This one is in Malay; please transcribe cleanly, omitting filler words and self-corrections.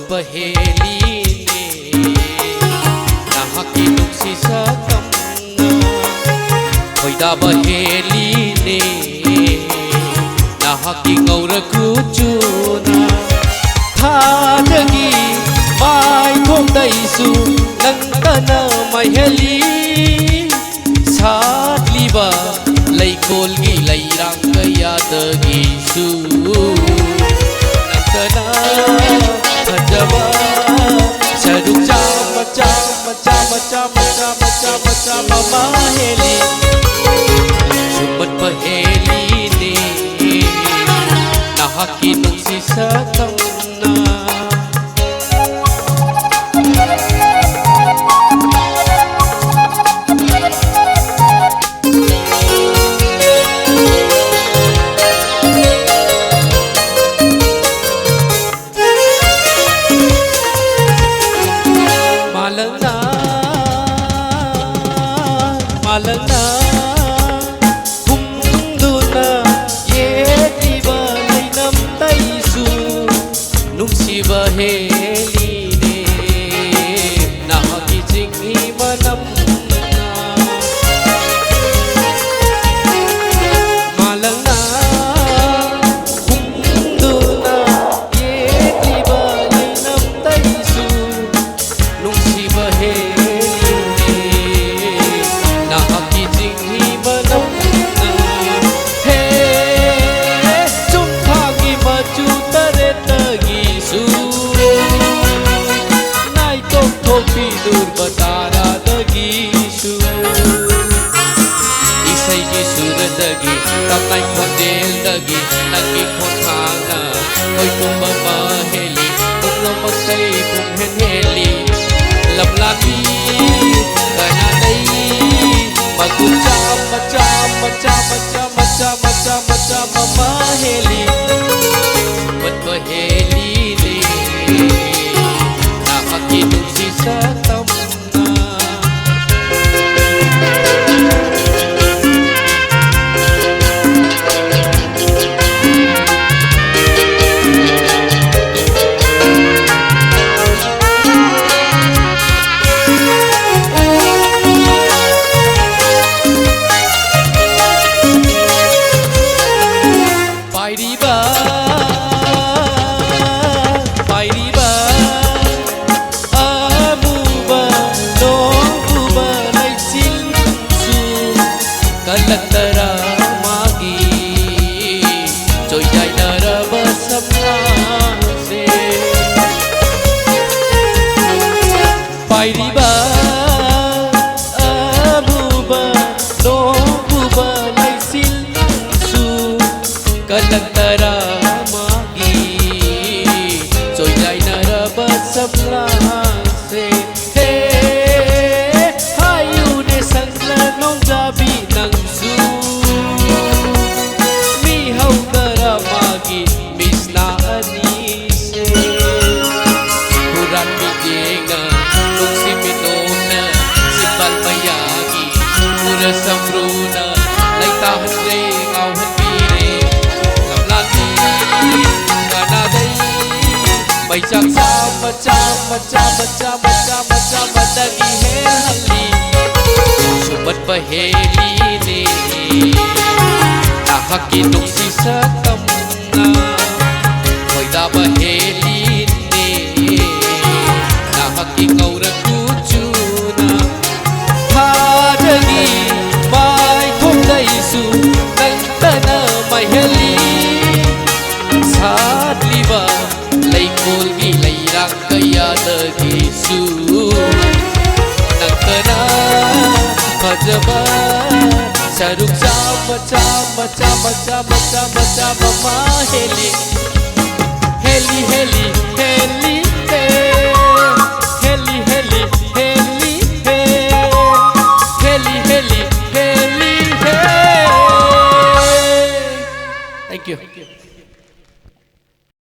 pahelini nahakinong sisakam na hoida pahelini nahakingaw rakujuna thadagi mai thong daisu nangtana maheli satliba leikolgi leirang kayadagi su nangtana hajaba saduk chama chama chama chama chama chama chama maheli sumat paheli ni nahakinong sisakam na malana humduna yetiba lainam taisu nungsiba heline nahaki jinghi manam malana humduna yetiba lainam taisu nungsiba heline batara dagi su isai ki sur dagi tamai khodel dagi nagi khothana oi tumba maheli tumlo masai pum henheli lablani kana dai magu chama chama chama chama chama chama chama maheli bat maheli ni nahakinong sisakam kalantara magi joy jai nara basamna se pairiba abuba no buba laisil su kalantara magi joy jai nara basamna se he hayu de sangla nong jabi nang samruna lai tahan re ngau han pire lamlani kana dai mai chak chama chama chama chama chama chama dagi he hali sumat paheli ne nahakinong sisakam na hoida paheli ne nahakingaw rakujuna thadagi su nangtana maheli satliba leikolgi leirang kayadagi su nangtana hajaba saruk chama chama chama chama chama chama maheli heli heli heli heli heli heli heli heli heli. Thank you.